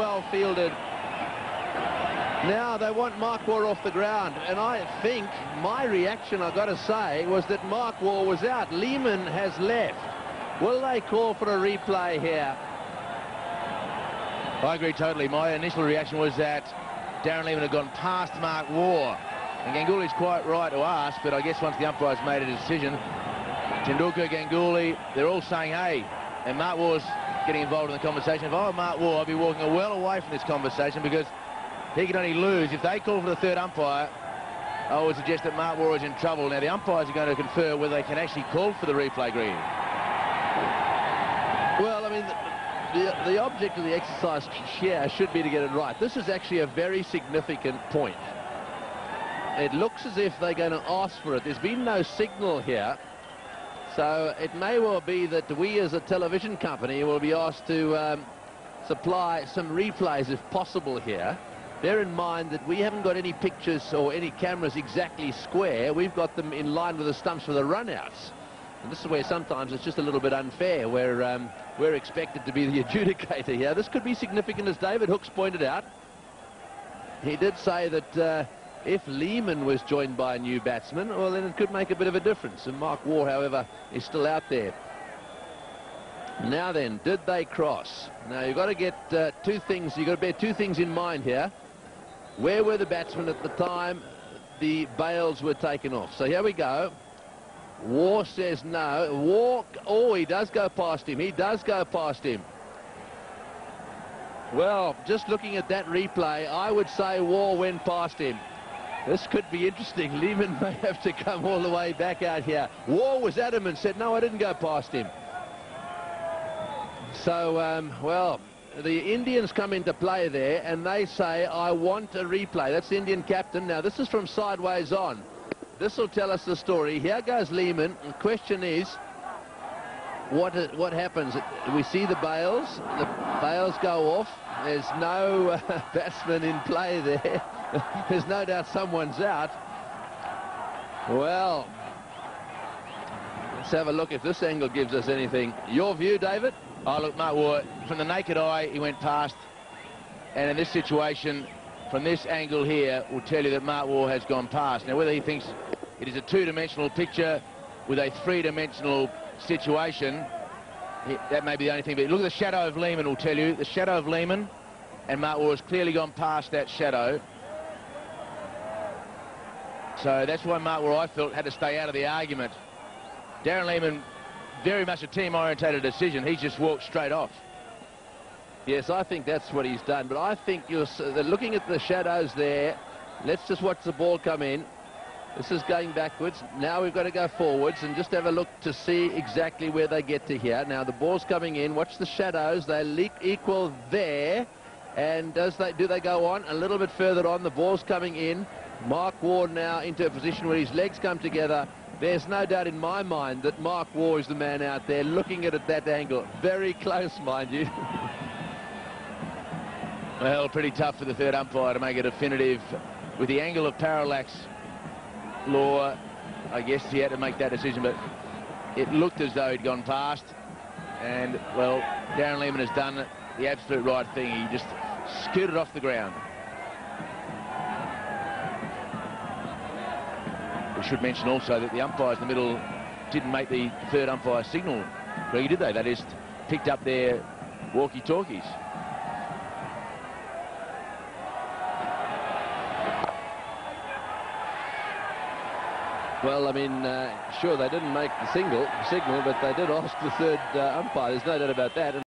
Well fielded. Now they want Mark Waugh off the ground, and I think my reaction, I've got to say, was that Mark Waugh was out. Lehmann has left. Will they call for a replay here? I agree totally. My initial reaction was that Darren Lehmann had gone past Mark Waugh, and Ganguly's quite right to ask, but I guess once the umpires made a decision, Tendulkar, Ganguly, they're all saying, hey, and Mark Waugh's getting involved in the conversation. If I were Mark Waugh, I'd be walking well away from this conversation, because he can only lose. If they call for the third umpire, I would suggest that Mark Waugh is in trouble. Now, the umpires are going to confer whether they can actually call for the replay, Green. Well, I mean, the object of the exercise here should be to get it right. This is actually a very significant point. It looks as if they're going to ask for it. There's been no signal here. So it may well be that we as a television company will be asked to supply some replays if possible here. Bear in mind that we haven't got any pictures or any cameras exactly square. We've got them in line with the stumps for the runouts. And this is where sometimes it's just a little bit unfair, where we're expected to be the adjudicator here. This could be significant, as David Hooks pointed out. He did say that if Lehmann was joined by a new batsman, well, then it could make a bit of a difference. And Mark Waugh, however, is still out there. Now then, did they cross? Now, you've got to get two things. You've got to bear two things in mind here. Where were the batsmen at the time the bails were taken off? So here we go. Waugh says no. Waugh, oh, he does go past him. He does go past him. Well, just looking at that replay, I would say Waugh went past him. This could be interesting. Lehmann may have to come all the way back out here. Waugh was adamant, said, no, I didn't go past him. So, well, the Indians come into play there, and they say, I want a replay. That's the Indian captain. Now, this is from sideways on. This will tell us the story. Here goes Lehmann. The question is, what happens? We see the bails. The bails go off. There's no batsman in play there. There's no doubt someone's out. Well, let's have a look if this angle gives us anything. Your view, David? Oh, look, Mark Waugh, from the naked eye, he went past. And in this situation, from this angle here, will tell you that Mark Waugh has gone past. Now, whether he thinks it is a two-dimensional picture with a three-dimensional situation, that may be the only thing. But look at the shadow of Lehmann will tell you. The shadow of Lehmann, and Mark Waugh has clearly gone past that shadow. So that's why Mark Waugh, I felt, had to stay out of the argument. Darren Lehmann, very much a team-orientated decision. He's just walked straight off. Yes, I think that's what he's done. But I think you're looking at the shadows there. Let's just watch the ball come in. This is going backwards. Now we've got to go forwards and just have a look to see exactly where they get to here. Now the ball's coming in. Watch the shadows. They equal there. And do they go on? A little bit further on. The ball's coming in. Mark Waugh now into a position where his legs come together. There's no doubt in my mind that Mark Waugh is the man out there looking at it at that angle. Very close, mind you. Well, pretty tough for the third umpire to make a definitive. With the angle of parallax law, I guess he had to make that decision, but it looked as though he'd gone past. And, well, Darren Lehmann has done the absolute right thing. He just scooted off the ground. We should mention also that the umpires in the middle didn't make the third umpire signal. Really, did they? They just picked up their walkie-talkies. Well, I mean, sure, they didn't make the signal, but they did ask the third umpire. There's no doubt about that.